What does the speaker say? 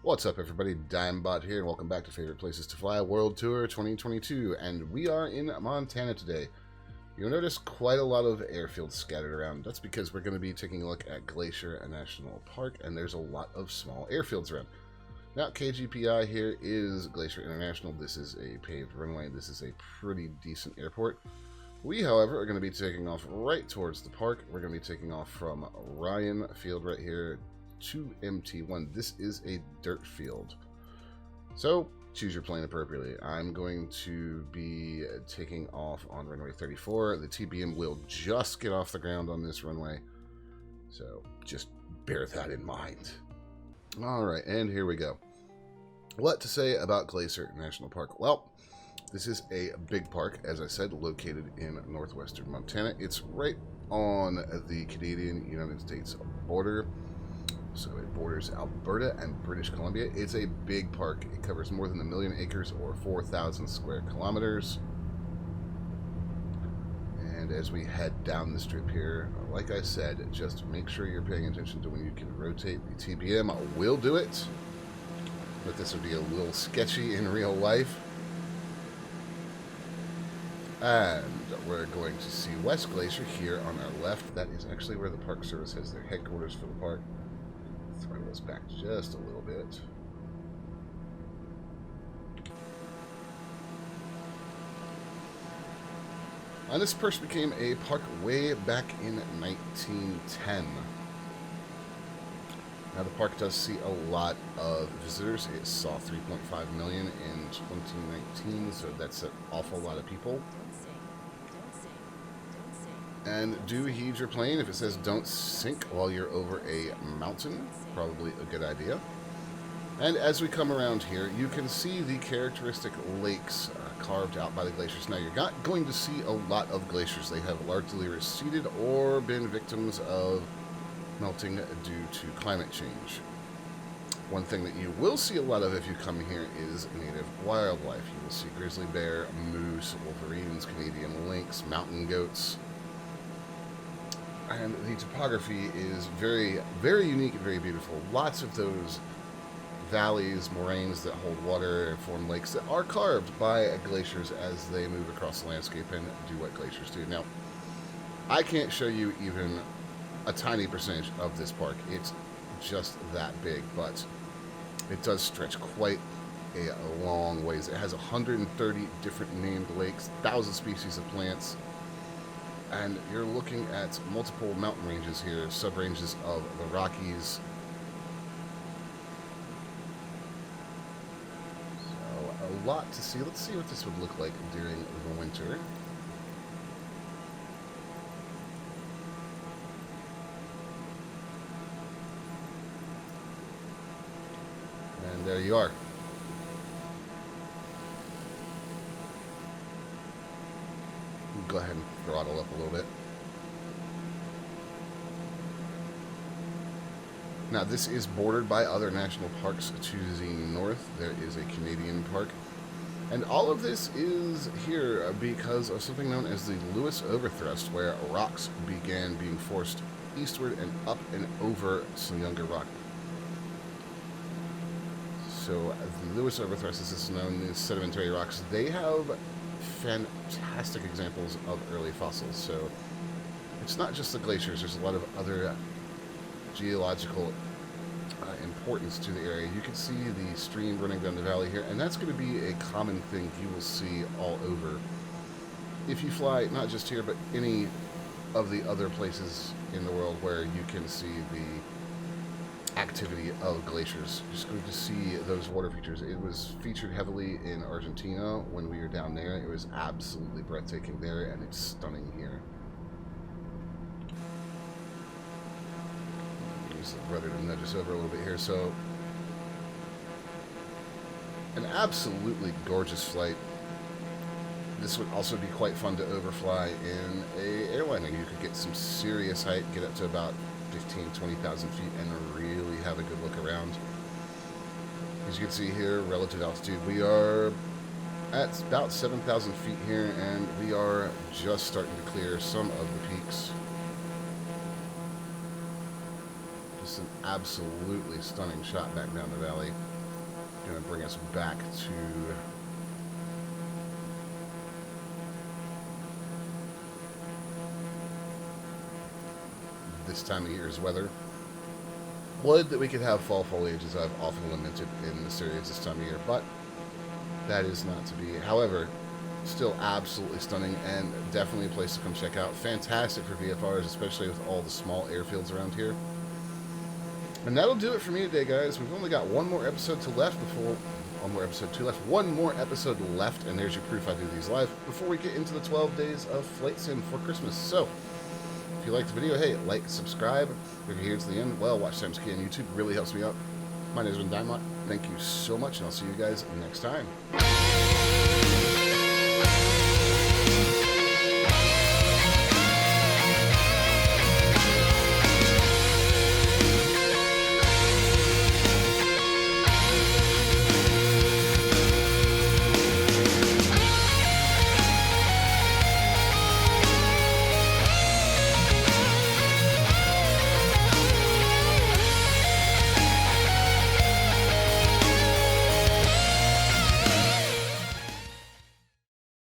What's up, everybody? Digmbot here, and welcome back to Favorite Places to Fly World Tour 2022, and we are in Montana today. You'll notice quite a lot of airfields scattered around. That's because we're going to be taking a look at Glacier National Park, and there's a lot of small airfields around. Now, KGPI here is Glacier International. This is a paved runway. This is a pretty decent airport. We, however, are going to be taking off right towards the park. We're going to be taking off from Ryan Field right here to MT1. This is a dirt field, so choose your plane appropriately. I'm going to be taking off on runway 34. The TBM will just get off the ground on this runway, so just bear that in mind. All right, and here we go. What to say about Glacier National Park? Well, this is a big park, as I said, located in northwestern Montana. It's right on the Canadian-United States border. So it borders Alberta and British Columbia. It's a big park. It covers more than 1 million acres, or 4,000 square kilometers. And as we head down the strip here, like I said, just make sure you're paying attention to when you can rotate. The TBM will do it, but this would be a little sketchy in real life. And we're going to see West Glacier here on our left. That is actually where the Park Service has their headquarters for the park. Throttle us back just a little bit. And this first became a park way back in 1910. Now the park does see a lot of visitors. It saw 3.5 million in 2019, so that's an awful lot of people. And do heed your plane. If it says don't sink while you're over a mountain, probably a good idea. And as we come around here, you can see the characteristic lakes carved out by the glaciers. Now, you're not going to see a lot of glaciers. They have largely receded or been victims of melting due to climate change. One thing that you will see a lot of if you come here is native wildlife. You will see grizzly bear, moose, wolverines, Canadian lynx, mountain goats. And the topography is very, very unique and very beautiful. Lots of those valleys, moraines that hold water and form lakes that are carved by glaciers as they move across the landscape and do what glaciers do. Now, I can't show you even a tiny percentage of this park. It's just that big, but it does stretch quite a long ways. It has 130 different named lakes, 1,000 species of plants. And you're looking at multiple mountain ranges here, sub-ranges of the Rockies. So, a lot to see. Let's see what this would look like during the winter. And there you are. Go ahead and throttle up a little bit. Now, this is bordered by other national parks to the north. There is a Canadian park. And all of this is here because of something known as the Lewis Overthrust, where rocks began being forced eastward and up and over some younger rock. So the Lewis Overthrust, as this is known, these sedimentary rocks, they have fantastic examples of early fossils. So it's not just the glaciers. There's a lot of other geological importance to the area. You can see the stream running down the valley here, and that's going to be a common thing you will see all over if you fly, not just here, but any of the other places in the world where you can see the activity of glaciers. You're just going to see those water features. It was featured heavily in Argentina when we were down there. It was absolutely breathtaking there, and it's stunning here. Use the rudder to nudge us over a little bit here. So, an absolutely gorgeous flight. This would also be quite fun to overfly in a airliner. You could get some serious height, get up to about 20,000 feet, and really have a good look around. As you can see here, relative altitude, we are at about 7,000 feet here, and we are just starting to clear some of the peaks. Just an absolutely stunning shot back down the valley. going to bring us back to this time of year's weather. Would that we could have fall foliage, as I've often lamented in this series this time of year, but that is not to be. However, still absolutely stunning and definitely a place to come check out. Fantastic for VFRs, especially with all the small airfields around here. And that'll do it for me today, guys. We've only got one more episode left, and there's your proof I do these live before we get into the 12 days of flight sim for Christmas. So, if you liked the video, hey, like, subscribe. If you're here to the end, well, watch Sam's Key on YouTube. It really helps me out. My name has been Digmbot. Thank you so much, and I'll see you guys next time.